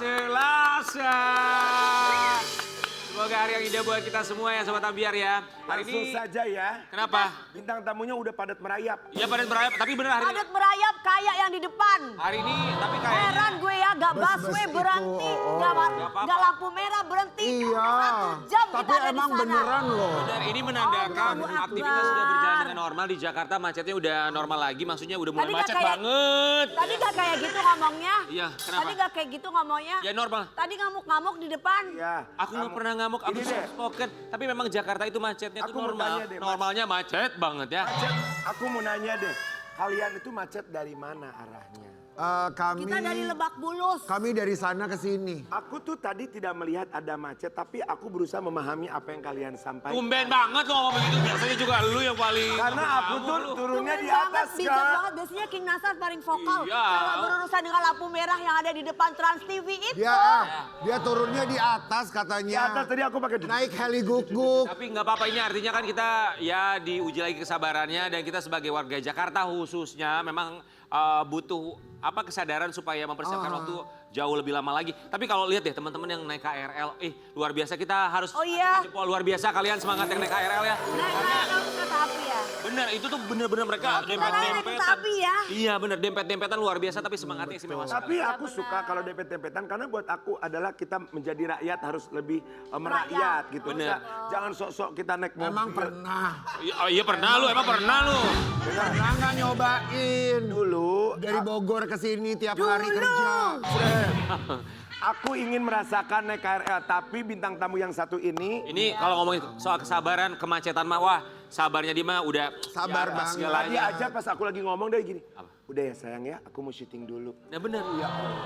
Selasa. Semoga hari yang indah buat kita semua ya Sobat Ambiar ya. Hari Langsung ini saja ya. Kenapa? Bintang tamunya udah padat merayap. Iya padat merayap, tapi bener hari ini. Padat merayap kayak yang di depan. Hari ini tapi kayaknya Heran gue ya, gak busway itu, berhenti, apa-apa. gak lampu merah berhenti. Iya, 1 jam tapi kita ada emang di sana. beneran loh. benar ini menandakan Allahu aktivitas Akbar. sudah berjalan dengan normal di Jakarta, macetnya udah normal lagi, maksudnya udah mulai Tadi nggak macet kayak- banget. Tadi gak kayak gitu ngomongnya. Iya, kenapa? Tadi gak kayak gitu ngomongnya. Ya normal. Tadi ngamuk-ngamuk di depan. Ya. Aku nggak pernah ngamuk, aku Ini deh. soft spoken. Tapi memang Jakarta itu macetnya Aku tuh mau normal. tanya deh, Mas. Normalnya macet banget ya. Macet, aku mau nanya deh. Kalian itu macet dari mana arahnya? Kita dari Lebak Bulus. Kami dari sana ke sini. Aku tuh tadi tidak melihat ada macet, tapi aku berusaha memahami apa yang kalian sampaikan. Tumben banget lo ngomong begitu, biasanya juga lu yang paling... Karena aku tuh Lu. turunnya di Tumben atas, banget, bijak Kak. banget. Biasanya King Nasar paling vokal. Iya. Kalau berurusan dengan lampu merah yang ada di depan Trans TV itu. Dia turunnya di atas Di katanya. atas tadi aku pakai Naik heli guk-guk. Tapi nggak apa-apa, ini artinya kan kita ya diuji lagi kesabarannya, dan kita sebagai warga Jakarta khususnya memang butuh kesadaran supaya mempersiapkan waktu jauh lebih lama lagi. Tapi kalau lihat deh teman-teman yang naik KRL, luar biasa, kita harus Oh iya. jempol, luar biasa kalian semangat yang naik KRL ya. Naik kereta api ya. Bener, itu tuh bener-bener mereka Kita naik kereta dempet-dempetan. api ya. Iya bener, dempet-dempetan luar biasa, tapi semangatnya istimewa sekali. Tapi aku suka kalau dempet-dempetan karena buat aku adalah kita menjadi rakyat harus lebih merakyat gitu. Bener. Jangan sok-sok kita naik mobil. Emang pernah. Iya pernah lu, emang pernah lu. Pernah nggak nyobain? Dulu Dari Bogor ke sini tiap hari kerja. aku ingin merasakan naik KRL, tapi bintang tamu yang satu ini Ini kalau ngomongin soal kesabaran, kemacetan mah, wah sabarnya dia mah udah Sabar ya, banget. tadi segalanya. aja pas aku lagi ngomong dia gini. Apa? Udah ya sayang ya, aku mau syuting dulu. Ya bener.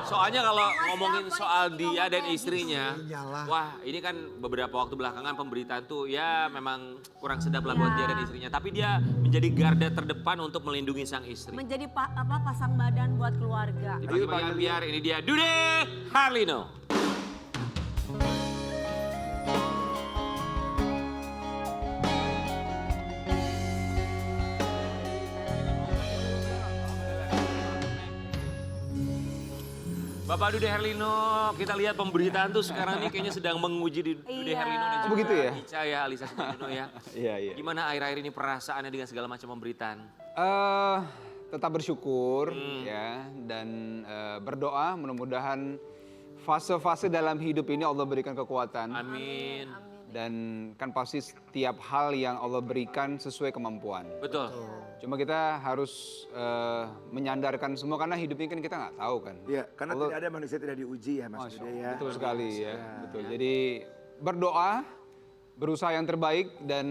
Soalnya kalau ngomongin soal dia dan istrinya, Iyalah. wah ini kan beberapa waktu belakangan pemberitaan tuh ya memang kurang sedap lah buat dia dan istrinya. Tapi dia menjadi garda terdepan untuk melindungi sang istri. Menjadi pasang badan buat keluarga. Di pagi-pagi biar ini dia Dude Harlino. Bapak Dude Herlino, kita lihat pemberitaan tuh sekarang ini kayaknya sedang menguji di Dude Iya. Herlino dan juga begitu ya? Ica ya, Alisa Subadono ya. Iya, iya. Gimana akhir-akhir ini perasaannya dengan segala macam pemberitaan? Tetap bersyukur ya, dan berdoa mudah-mudahan fase-fase dalam hidup ini Allah berikan kekuatan. Amin. Dan kan pasti setiap hal yang Allah berikan sesuai kemampuan. Betul. Cuma kita harus menyandarkan semua karena hidup ini kan kita nggak tahu kan. Iya, karena Allah- tidak ada manusia tidak diuji ya Mas Masya Dude Allah, ya. betul sekali ya, betul. Jadi berdoa, berusaha yang terbaik dan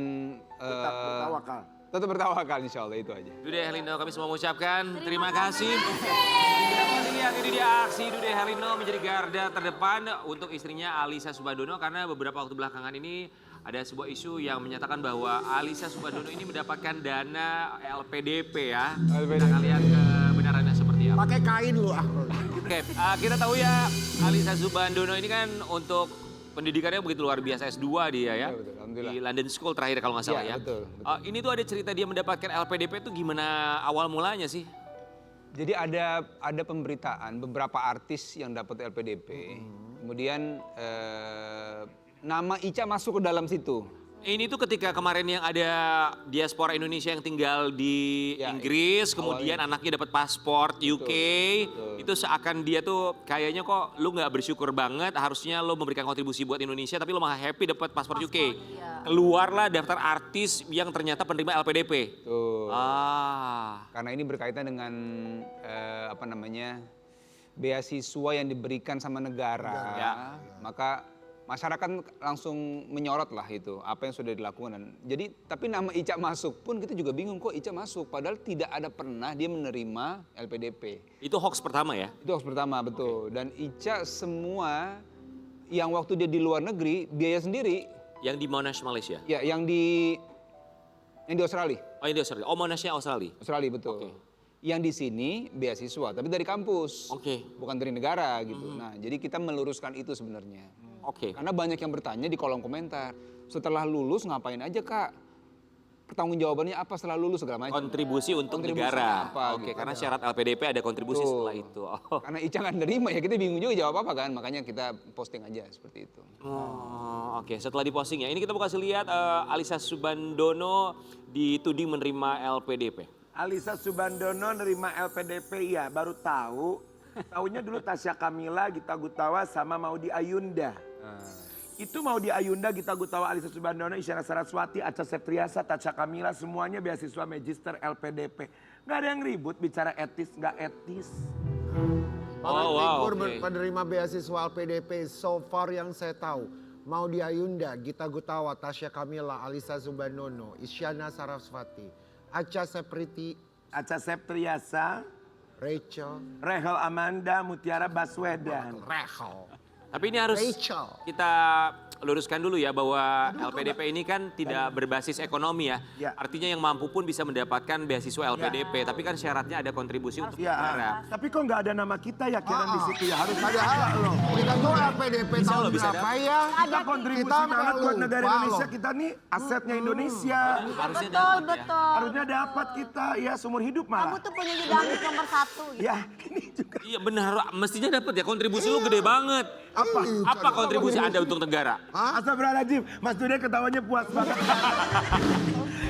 Tetap bertawakal. tetap bertawakal insya Allah, itu aja. Dude Herlino, kami semua mengucapkan terima kasih. Kita masih lihat ini dia aksi Dude Herlino menjadi garda terdepan untuk istrinya Alisa Subadono, karena beberapa waktu belakangan ini ada sebuah isu yang menyatakan bahwa Alisa Subadono ini mendapatkan dana LPDP ya. LPDP. Kita lihat kebenarannya seperti apa. Pakai kain lu ah. Oke, kita tahu ya Alisa Subadono ini kan untuk pendidikannya begitu luar biasa, S2 dia ya. Iya, betul, alhamdulillah. Di London School terakhir kalau nggak salah Iya, ya. betul. Ini tuh ada cerita dia mendapatkan LPDP itu gimana awal mulanya sih? Jadi ada pemberitaan beberapa artis yang dapat LPDP, kemudian nama Ica masuk ke dalam situ. Ini tuh ketika kemarin yang ada diaspora Indonesia yang tinggal di Ya, Inggris, kemudian anaknya dapat paspor UK, betul. itu seakan dia tuh kayaknya kok lu nggak bersyukur banget, harusnya lu memberikan kontribusi buat Indonesia, tapi lu malah happy dapat paspor UK. iya. Keluarlah daftar artis yang ternyata penerima LPDP. Tuh. Karena Karena ini berkaitan dengan beasiswa yang diberikan sama negara, Ya. maka masyarakat langsung menyorot lah itu apa yang sudah dilakukan. Dan jadi tapi nama Ica masuk pun kita juga bingung kok Ica masuk, padahal tidak ada pernah dia menerima LPDP. itu hoax pertama ya? Itu hoax pertama, betul. Dan Ica semua yang waktu dia di luar negeri biaya sendiri, Yang di Monash Malaysia? ya yang di Australia. Oh ini di Australia, oh Monashnya Australia? Australia, betul. Oke. Yang di sini beasiswa, tapi dari kampus, Oke. bukan dari negara gitu. Nah, jadi kita meluruskan itu sebenarnya. Oke. Karena banyak yang bertanya di kolom komentar, setelah lulus ngapain aja Kak? pertanggungjawabannya apa setelah lulus segala macam. Kontribusi untuk Kontribusi negara. apa, Oke, gitu. karena syarat LPDP ada kontribusi Betul. setelah itu. Oh. Karena Ica nggak nerima ya kita bingung juga jawab apa kan, makanya kita posting aja seperti itu. Oh, oke. Setelah diposting ya, ini kita mau kasih lihat Alisa Subandono dituding menerima LPDP. Alisa Subandono nerima LPDP ya, baru tahu. Taunya dulu Tasya Kamila, Gita Gutawa sama Maudy Ayunda. Itu Maudy Ayunda, Gita Gutawa, Alisa Subandono, Isyana Saraswati, Acha Septriasa, Tasya Kamila, semuanya beasiswa Magister LPDP. Nggak ada yang ribut bicara etis, nggak etis. Oh, wow, Figur oke. penerima beasiswa LPDP so far yang saya tahu. Maudy Ayunda, Gita Gutawa, Tasya Kamila, Alisa Subandono, Isyana Saraswati, Acha Septriasa, Rachel, Rehel Amanda, Mutiara Baswedan. Tapi ini harus Rachel. kita luruskan dulu ya bahwa LPDP ini kan tidak berbasis ekonomi ya. Ya. Artinya yang mampu pun bisa mendapatkan beasiswa LPDP. Tapi kan syaratnya ada kontribusi untuk negara. Ya, tapi kok nggak ada nama kita ya Karen di situ ya, harus Padahal loh. kita tuh LPDP Bisa tahun loh, bisa berapa dapat. ya? Kita kontribusi Kita banget buat lupa negara Indonesia, loh. kita nih asetnya Indonesia. Harusnya Betul, dapat ya. betul. Harusnya dapat kita ya seumur hidup Kamu malah. tuh penyanyi dangdut nomor 1 gitu. Ya ini juga. Iya benar, mestinya dapat ya. Kontribusi lu gede banget. Apa? Apa kontribusi Anda untuk negara? Astagfirullahaladzim, Mas Dude ketawanya puas banget.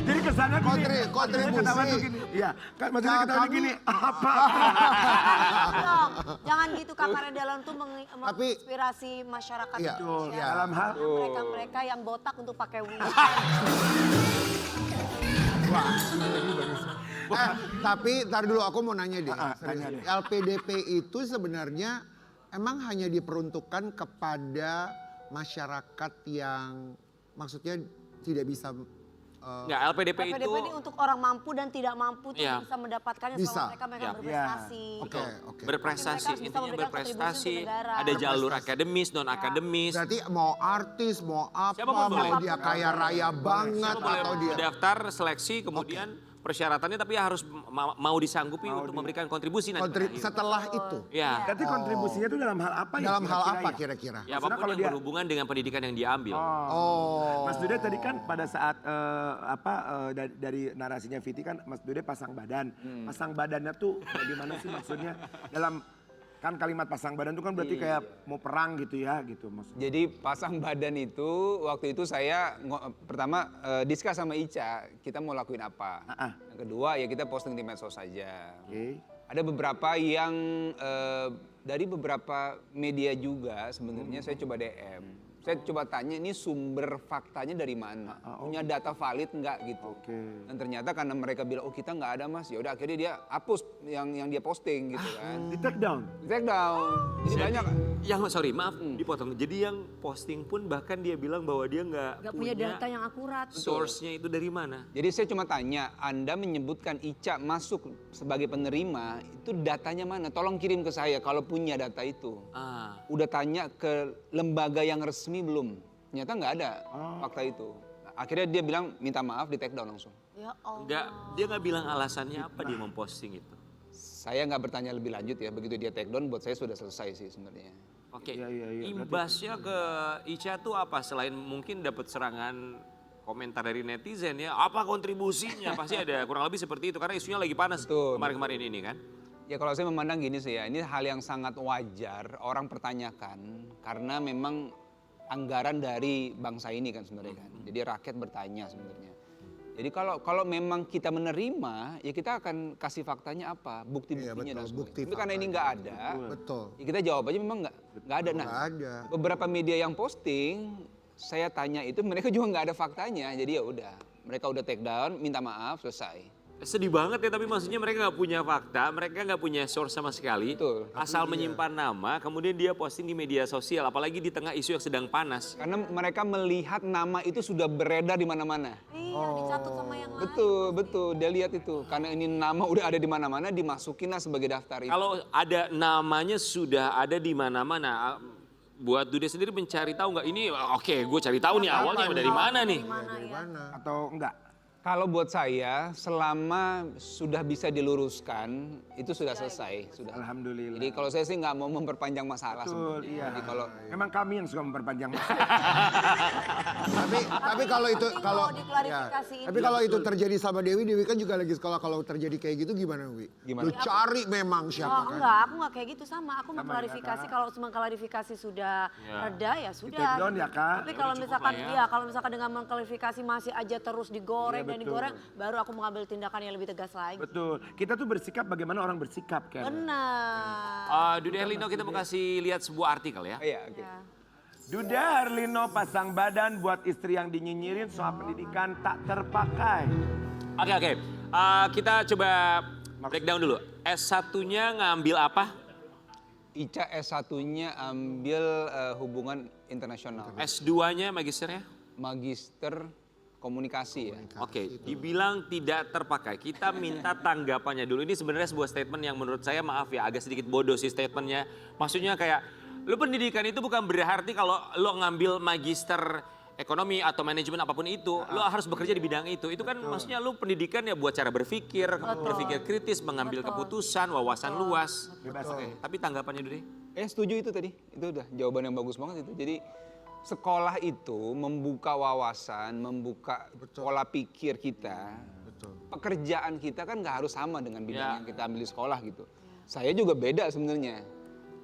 Jadi kesannya gini. Kontribusi. Ketawa tuh gini. Iya, kan Mas Dude ketawanya gini. Apa? Dong, jangan gitu Kak Karedalan tuh menginspirasi masyarakat Iya, Indonesia. iya. Dalam hal Mereka-mereka yang botak untuk pakai wig. Tapi ntar dulu aku mau nanya deh. tanya deh. LPDP itu sebenarnya emang hanya diperuntukkan kepada masyarakat yang maksudnya tidak bisa Nggak, LPDP itu LPDP ini untuk orang mampu dan tidak mampu tuh Iya. bisa mendapatkannya Bisa. selama mereka Iya. berprestasi. Oke. berprestasi, Mereka harus bisa intinya memberikan berprestasi. kontribusi untuk negara. Ada jalur akademis, non akademis. berarti mau artis, mau apa, Siapapun mau boleh. dia kaya raya banget Siapa boleh atau dia daftar seleksi kemudian persyaratannya tapi harus mau disanggupi untuk memberikan kontribusi nanti. pada akhirnya. setelah itu. Ya, Berarti kontribusinya itu dalam hal apa ya? Dalam hal kira-kira apa ya? kira-kira? ya Maksudnya apapun kalau yang dia- berhubungan dengan pendidikan yang diambil. Oh. Mas Dude tadi kan pada saat dari narasinya Viti kan Mas Dude pasang badan. Pasang badannya tuh bagaimana sih maksudnya? Dalam kan kalimat pasang badan itu kan berarti kayak mau perang gitu ya gitu maksudnya. Jadi pasang badan itu waktu itu saya pertama diskus sama Ica, kita mau lakuin apa. Yang kedua ya kita posting di medsos saja. Oke. Ada beberapa yang dari beberapa media juga sebenarnya saya coba DM. Saya coba tanya ini sumber faktanya dari mana? Punya data valid nggak gitu. Oke. Dan ternyata karena mereka bilang oh kita nggak ada mas, ya udah akhirnya dia hapus yang dia posting gitu kan. Di take down. Di take down. Jadi banyak. Yang sorry maaf dipotong. Jadi yang posting pun bahkan dia bilang bahwa dia nggak punya data yang akurat. Source-nya itu dari mana? Jadi saya cuma tanya, Anda menyebutkan Ica masuk sebagai penerima, itu datanya mana? Tolong kirim ke saya kalau punya data itu. Ah, Udah tanya ke lembaga yang resmi belum? Ternyata nggak ada fakta itu. Akhirnya dia bilang minta maaf di take down langsung. Ya Allah. enggak, dia nggak bilang alasannya apa dia memposting itu. Saya nggak bertanya lebih lanjut ya, begitu dia take down buat saya sudah selesai sih sebenarnya. Oke, Iya, iya, iya. imbasnya ke Ica tuh apa? Selain mungkin dapat serangan komentar dari netizen ya, apa kontribusinya? Pasti ada kurang lebih seperti itu karena isunya lagi panas Betul. kemarin-kemarin ini kan. Ya kalau saya memandang gini sih ya, ini hal yang sangat wajar orang pertanyakan karena memang anggaran dari bangsa ini kan sebenarnya kan. Jadi rakyat bertanya sebenarnya. Jadi kalau memang kita menerima, ya kita akan kasih faktanya apa, bukti-buktinya Iya, dan betul, sebagainya. bukti Tapi karena ini faktanya. nggak ada, Betul. ya kita jawab aja memang nggak ada. Nah, Nggak ada. beberapa media yang posting, saya tanya itu mereka juga nggak ada faktanya. Jadi ya udah, mereka udah take down, minta maaf, selesai. Sedih banget ya, tapi maksudnya mereka nggak punya fakta, mereka nggak punya source sama sekali. Betul. Asal menyimpan nama, kemudian dia posting di media sosial, apalagi di tengah isu yang sedang panas. Karena mereka melihat nama itu sudah beredar di mana-mana. Iya, dicatat sama yang lain. Betul, dia lihat itu. Karena ini nama udah ada di mana-mana, dimasukinlah sebagai daftar itu. Kalau ada namanya sudah ada di mana-mana, buat Dude sendiri mencari tahu nggak ini? Oke, gue cari tahu nih awalnya dari mana nih? Atau enggak? Kalau buat saya, selama sudah bisa diluruskan, itu sudah selesai. Sudah. Alhamdulillah. Jadi kalau saya sih nggak mau memperpanjang masalah Betul, sebenarnya. iya. Jadi kalau Memang kami yang suka memperpanjang. Tapi kalau itu Tapi kalau mau diklarifikasiin tapi kalau itu terjadi sama Dewi, Dewi kan juga lagi sekolah. Kalau terjadi kayak gitu gimana, Wi? Gimana? Lu cari memang siapa kan? enggak, aku enggak kayak gitu sama. Aku mengklarifikasi kalau mengklarifikasi sudah reda ya sudah. take down ya, Kak. Tapi kalau cukup misalkan lah ya. ya kalau misalkan dengan mengklarifikasi masih aja terus digoreng Iya, dan betul. digoreng, baru aku mengambil tindakan yang lebih tegas lagi. Betul. Kita tuh bersikap bagaimana orang bersikap kan. Benar. Dude Herlino kita mau kasih lihat sebuah artikel ya. Iya, oke. Ya. Duda Herlino pasang badan buat istri yang dinyinyirin soal pendidikan tak terpakai. Oke. Kita coba breakdown dulu. S1-nya ngambil apa? Ica S1-nya ambil hubungan internasional. S2-nya magisternya? Magister komunikasi ya. Oke, dibilang tidak terpakai. Kita minta tanggapannya dulu. Ini sebenarnya sebuah statement yang menurut saya maaf ya agak sedikit bodoh sih statementnya. Maksudnya kayak lu pendidikan itu bukan berarti kalau lu ngambil magister ekonomi atau manajemen apapun itu, lu harus bekerja di bidang itu. Itu kan maksudnya lu pendidikan ya buat cara berpikir, berpikir kritis, mengambil keputusan, wawasan luas. Oke, tapi tanggapannya dulu deh. Setuju itu tadi. Itu udah jawaban yang bagus banget itu. Jadi sekolah itu membuka wawasan, membuka pola pikir kita. Pekerjaan kita kan nggak harus sama dengan bidang yang kita ambil di sekolah gitu. Saya juga beda sebenarnya.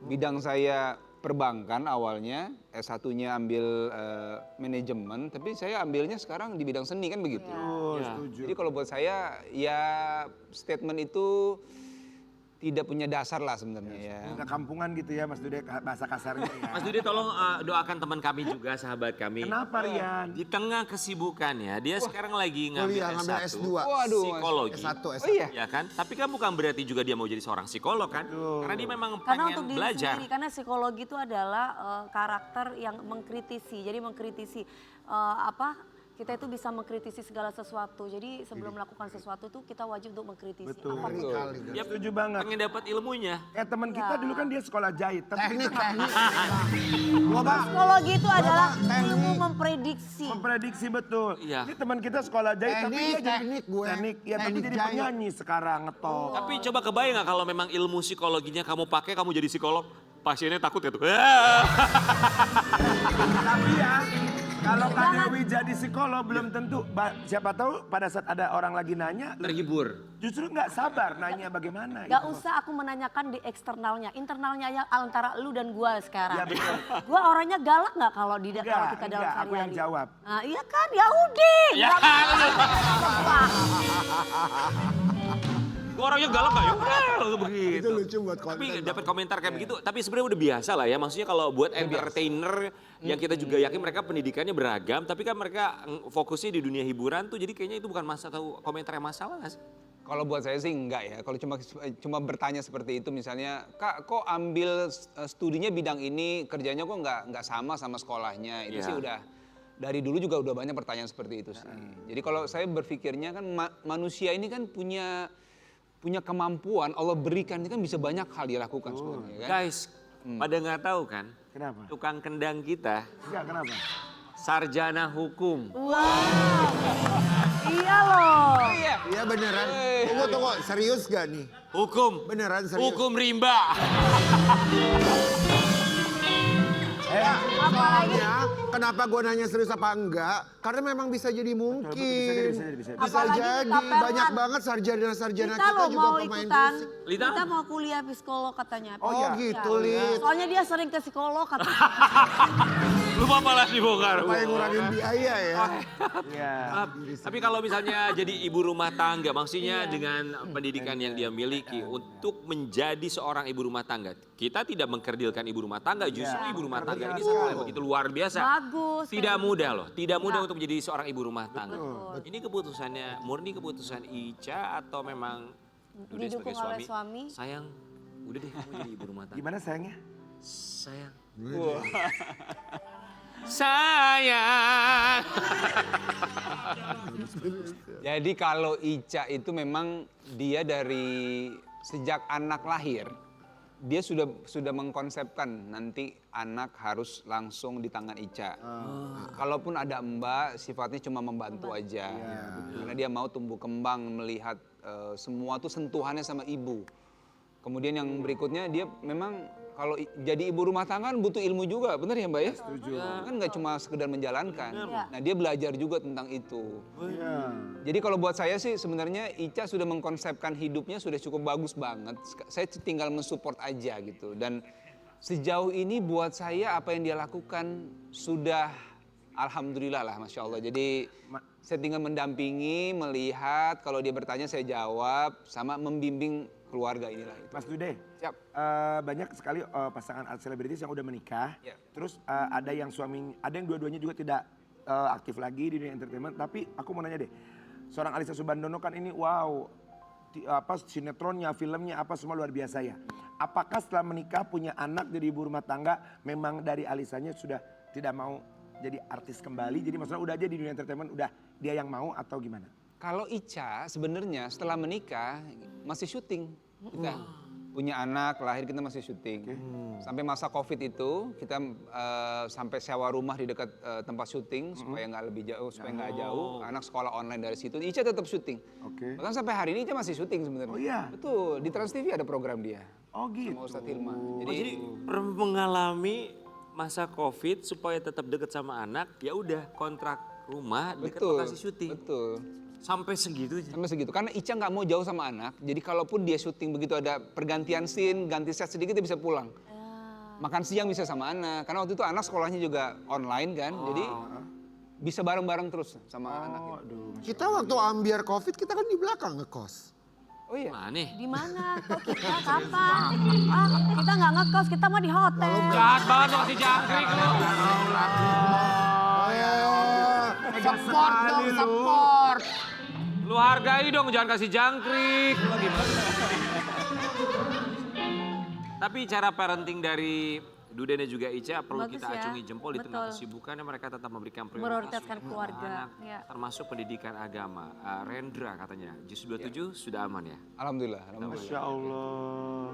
Bidang saya perbankan awalnya, S1-nya ambil manajemen, tapi saya ambilnya sekarang di bidang seni kan begitu. Setuju. Jadi kalau buat saya ya statement itu tidak punya dasar lah sebenarnya ya. Udah kampungan gitu ya Mas Dude bahasa kasarnya ya. Mas Dude tolong doakan teman kami juga, sahabat kami. Kenapa Rian? Di tengah kesibukannya, dia sekarang lagi ngambil Kuliah, ngambil S1, S2. Waduh, psikologi. S1, S1. Oh iya. Ya kan? Tapi kan bukan berarti juga dia mau jadi seorang psikolog kan? Karena dia memang Karena pengen untuk diri belajar. sendiri, karena psikologi itu adalah karakter yang mengkritisi. Jadi mengkritisi kita itu bisa mengkritisi segala sesuatu. Jadi sebelum melakukan sesuatu tuh kita wajib untuk mengkritisi. Betul. Apapun. Kali. Dia Setuju banget. pengen dapat ilmunya. Teman kita dulu kan dia sekolah jahit. Tapi Teknik. Psikologi itu adalah teknik. ilmu memprediksi. memprediksi betul. Iya. Ini teman kita sekolah jahit tapi dia jadi Teknik gue. teknik. Ya tapi Teknik jadi jahit. penyanyi sekarang ngetop. Tapi coba kebayang nggak kalau memang ilmu psikologinya kamu pakai, kamu jadi psikolog, pasiennya takut ya tuh. Tapi ya, kalau Kak Dewi jadi psikolog belum tentu. Siapa tahu pada saat ada orang lagi nanya, Terhibur. justru nggak sabar nanya bagaimana. Gak gitu. usah aku menanyakan di eksternalnya, internalnya ya antara lu dan gua sekarang. Iya, betul. Gua orangnya galak nggak kalau di kalau kita dalam Enggak, sehari-hari? aku yang jawab. Nah, iya kan, ya udah. Ya. Gue orangnya galak gak ya? Begitu. Itu lucu buat konten. Tapi dapat komentar kayak begitu. Tapi sebenarnya udah biasa lah ya. Maksudnya kalau buat entertainer yang kita juga yakin mereka pendidikannya beragam. Tapi kan mereka fokusnya di dunia hiburan tuh. Jadi kayaknya itu bukan atau komentar yang masalah gak sih? Kalau buat saya sih enggak ya. Kalau cuma bertanya seperti itu misalnya, Kak kok ambil studinya bidang ini, kerjanya kok nggak sama sekolahnya. Itu Iya. sih udah dari dulu juga udah banyak pertanyaan seperti itu sih. Jadi kalau saya berpikirnya kan manusia ini kan punya kemampuan, Allah berikan ini kan bisa banyak hal dilakukan sebenarnya kan. Guys, pada nggak tahu kan? Kenapa? Tukang kendang kita, Enggak, kenapa? sarjana hukum. Wow. Iya loh. Iya beneran. Tunggu, serius gak nih? Hukum. Beneran serius? Hukum rimba. Soalnya kenapa gue nanya serius apa enggak? Karena memang bisa jadi mungkin. Bisa jadi. Bisa Apalagi jadi. di Kapellan. Banyak banget sarjana-sarjana Kita kita loh juga mau pemain ikutan. musik. Lita? Kita mau kuliah psikolog katanya. Oh iya. gitu, Iya. Lit. Soalnya dia sering ke psikolog katanya. Lupa malah dibongkar. Supaya ngurangin biaya ya. Iya. Tapi kalau misalnya jadi ibu rumah tangga, maksudnya dengan pendidikan yang dia miliki untuk menjadi seorang ibu rumah tangga, kita tidak mengkerdilkan ibu rumah tangga, justru ibu rumah tangga ini satu yang begitu luar biasa. Bagus. Tidak mudah loh, tidak mudah untuk menjadi seorang ibu rumah tangga. Ini keputusannya murni keputusan Ica atau memang Dude sebagai Didukung oleh suami. Sayang, udah deh kamu jadi ibu rumah tangga. Gimana sayangnya? Sayang. Sayang. Jadi kalau Ica itu memang dia dari sejak anak lahir, dia sudah mengkonsepkan nanti anak harus langsung di tangan Ica. Kalaupun ada Mbak, sifatnya cuma membantu aja. Karena dia mau tumbuh kembang melihat semua tuh sentuhannya sama ibu. Kemudian yang berikutnya dia memang kalau jadi ibu rumah tangga kan butuh ilmu juga, bener ya Mbak ya? Setuju. Kan nggak cuma sekedar menjalankan. Iya. Nah dia belajar juga tentang itu. Iya. Jadi kalau buat saya sih sebenarnya Ica sudah mengkonsepkan hidupnya sudah cukup bagus banget. Saya tinggal mensupport aja gitu. Dan sejauh ini buat saya apa yang dia lakukan sudah alhamdulillah lah, Masya Allah. Jadi saya tinggal mendampingi, melihat, kalau dia bertanya saya jawab, sama membimbing keluarga inilah. Itu. Mas Dude, Siap. banyak sekali pasangan selebritis yang udah menikah. Ya. Terus ada yang ada yang dua-duanya juga tidak aktif lagi di dunia entertainment. Tapi aku mau nanya deh, seorang Alyssa Soebandono kan ini wow, sinetronnya, filmnya apa semua luar biasa ya. Apakah setelah menikah punya anak jadi ibu rumah tangga, memang dari Alyssanya sudah tidak mau jadi artis kembali? Jadi maksudnya udah aja di dunia entertainment, udah dia yang mau atau gimana? Kalau Ica sebenarnya setelah menikah masih syuting. Kita punya anak, lahir kita masih syuting. Sampai masa Covid itu kita sampai sewa rumah di dekat tempat syuting supaya nggak lebih jauh, supaya nggak jauh. Anak sekolah online dari situ. Ica tetap syuting. Oke. Bahkan sampai hari ini Ica masih syuting sebenarnya. Oh iya? Betul, di Trans TV ada program dia. Oh gitu. Sama Ustadz Hilman. Jadi mengalami masa Covid supaya tetap dekat sama anak, ya udah kontrak rumah dekat lokasi syuting. Betul. Sampai segitunya. Sampai segitu. Karena Ica nggak mau jauh sama anak. Jadi kalaupun dia syuting begitu ada pergantian scene, ganti set sedikit dia bisa pulang. Makan siang bisa sama anak. Karena waktu itu anak sekolahnya juga online kan. Jadi bisa bareng-bareng terus sama anak. Gitu. Kita waktu ambiar COVID kita kan di belakang ngekos. Oh iya. Mana? Di mana? Kok kita kapan? Kita nggak ngekos, kita mah di hotel. Jahat banget lo kasih jangkrik lo. Support dong, support. Lu hargai dong, jangan kasih jangkrik. Lu gimana? Tapi cara parenting dari Dude dan juga Ica perlu Bagus kita ya. acungi jempol di tengah Betul. kesibukannya mereka tetap memberikan Prioritaskan untuk keluarga, anak, ya. termasuk pendidikan agama. Rendra katanya, JUS 27 sudah aman ya? Alhamdulillah. Alhamdulillah. Masya Allah.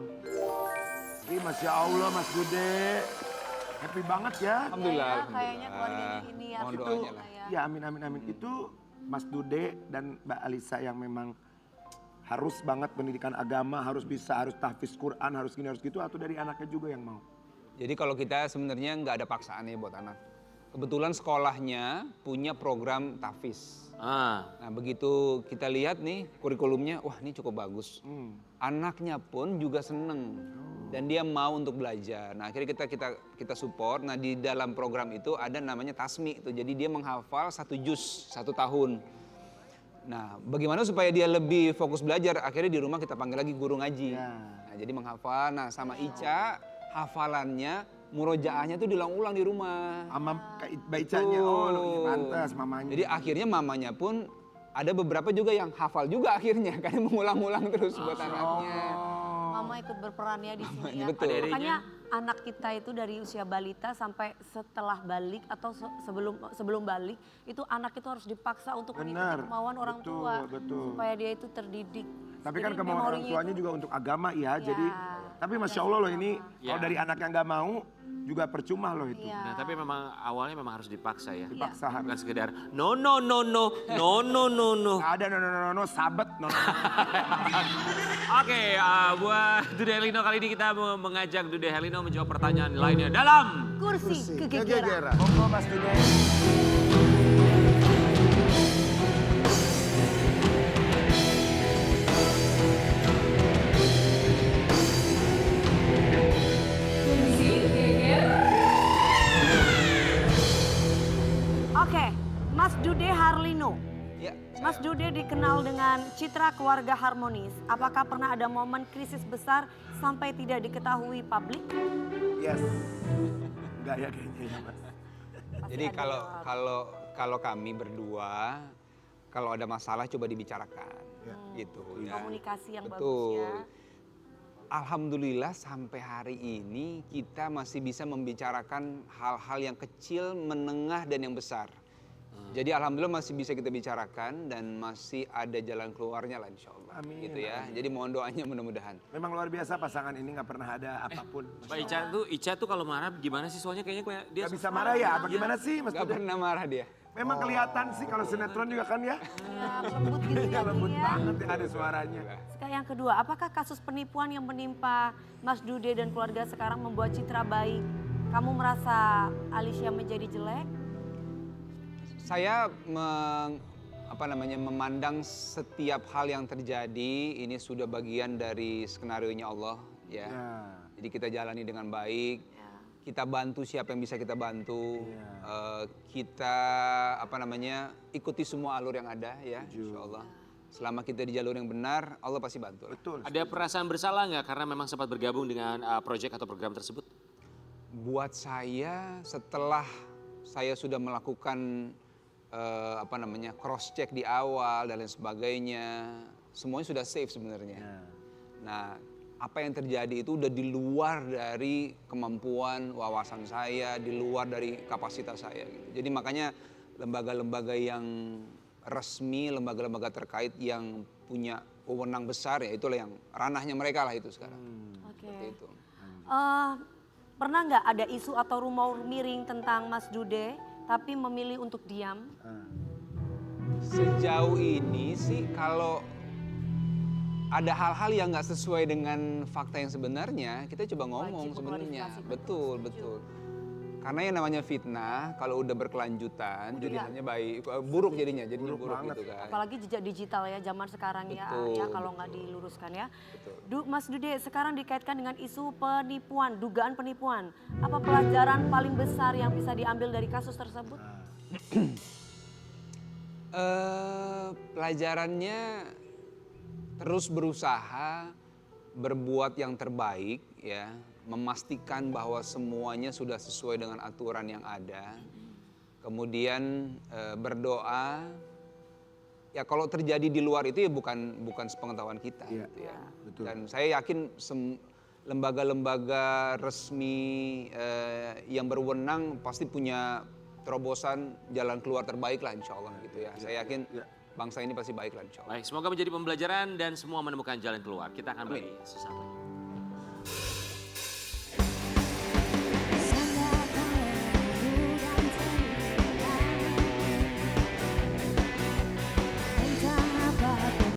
Masya Allah Mas Dude. Happy banget ya. Alhamdulillah. Ya, kayaknya keluarganya ini ya. Mohon Itu, doanya lah. ya amin amin amin. Itu Mas Dude dan Mbak Alyssa yang memang harus banget pendidikan agama, harus bisa, harus tahfiz Quran, harus gini, harus gitu, atau dari anaknya juga yang mau? Jadi kalau kita sebenarnya nggak ada paksaannya buat anak. Kebetulan sekolahnya punya program tahfiz. Nah begitu kita lihat nih kurikulumnya, wah ini cukup bagus. Anaknya pun juga seneng dan dia mau untuk belajar. Nah akhirnya kita support. Nah di dalam program itu ada namanya tasmi itu. Jadi dia menghafal 1 juz 1 tahun. Nah bagaimana supaya dia lebih fokus belajar? Akhirnya di rumah kita panggil lagi guru ngaji. Nah jadi menghafal. Nah sama Ica hafalannya murojaahnya tuh diulang-ulang di rumah. Sama bacanya, oh iya, pantas mamanya. Jadi akhirnya mamanya pun ada beberapa juga yang hafal juga akhirnya karena mengulang-ulang terus buat anaknya. Mama ikut berperan ya di sini ya. Betul. Makanya anak kita itu dari usia balita sampai setelah balik atau sebelum balik itu anak itu harus dipaksa untuk mengikuti kemauan orang betul, tua betul. supaya dia itu terdidik. Tapi kan Jadi kemauan orang memorinya tuanya itu- juga untuk agama ya, Ya. jadi tapi Masya Allah loh ini Ya. kalau dari anak yang nggak mau juga percuma loh itu. Iya. Nah, tapi memang awalnya memang harus dipaksa ya. Dipaksa harus. Bukan sekedar no no no no no no no no. Nggak ada no, sabet no. Oke, buat Dude Herlino kali ini kita mau mengajak Dude Herlino menjawab pertanyaan lainnya dalam kursi kegegeran. Monggo Mas Dude. Oke, Mas Dude Herlino. Ya, Mas Dude dikenal dengan citra keluarga harmonis. Apakah pernah ada momen krisis besar sampai tidak diketahui publik? Yes. Enggak ya kayaknya ya Mas. Pasti jadi ada kalau jawab. kalau kami berdua kalau ada masalah coba dibicarakan gitu. ya. Komunikasi yang bagus Betul. ya. Alhamdulillah sampai hari ini kita masih bisa membicarakan hal-hal yang kecil, menengah dan yang besar. Jadi alhamdulillah masih bisa kita bicarakan dan masih ada jalan keluarnya lah insya Allah. Amin, Gitu ya. Jadi mohon doanya mudah-mudahan. Memang luar biasa pasangan ini nggak pernah ada apapun. Mbak Ica tuh kalau marah gimana sih? Soalnya kayaknya dia Gak bisa marah ya? Apa gimana sih Mas Gak Dude? pernah marah dia. Memang kelihatan sih kalau sinetron juga kan ya. Ya, lembut gitu Ya ya. lembut King, ya. banget ya ada suaranya. Sekarang yang kedua, apakah kasus penipuan yang menimpa Mas Dude dan keluarga sekarang membuat citra baik? Kamu merasa Alicia menjadi jelek? Saya memandang setiap hal yang terjadi ini sudah bagian dari skenarionya Allah ya. Ya. Jadi kita jalani dengan baik. Ya. Kita bantu siapa yang bisa kita bantu. Kita ikuti semua alur yang ada ya, insya Allah. Selama kita di jalur yang benar, Allah pasti bantu. Betul. Ada perasaan bersalah nggak karena memang sempat bergabung dengan proyek atau program tersebut? Buat saya setelah saya sudah melakukan cross check di awal dan lain sebagainya, semuanya sudah safe sebenarnya. Nah, apa yang terjadi itu udah di luar dari kemampuan wawasan saya, di luar dari kapasitas saya gitu. Jadi makanya lembaga-lembaga yang resmi, lembaga-lembaga terkait yang punya wewenang besar ya itulah yang ranahnya mereka lah itu sekarang. Oke. Seperti itu. Pernah nggak ada isu atau rumor miring tentang Mas Dude, tapi memilih untuk diam? Sejauh ini sih kalau ada hal-hal yang nggak sesuai dengan fakta yang sebenarnya, kita coba ngomong Wajib sebenarnya. mengklarifikasi. Betul, betul. Karena yang namanya fitnah, kalau udah berkelanjutan, jadinya buruk jadinya buruk banget. gitu kan. Apalagi jejak digital ya zaman sekarang ya, Betul, ya kalau nggak diluruskan ya. Betul. Mas Dude sekarang dikaitkan dengan isu penipuan, dugaan penipuan. Apa pelajaran paling besar yang bisa diambil dari kasus tersebut? Pelajarannya terus berusaha berbuat yang terbaik ya, memastikan bahwa semuanya sudah sesuai dengan aturan yang ada. Kemudian berdoa. Ya kalau terjadi di luar itu ya bukan sepengetahuan kita gitu ya. betul. Dan saya yakin lembaga-lembaga resmi yang berwenang pasti punya terobosan jalan keluar terbaik lah insya Allah gitu ya. Saya yakin bangsa ini pasti baik lah insya Allah. Baik, semoga menjadi pembelajaran dan semua menemukan jalan keluar. Kita akan balik sesaat lagi.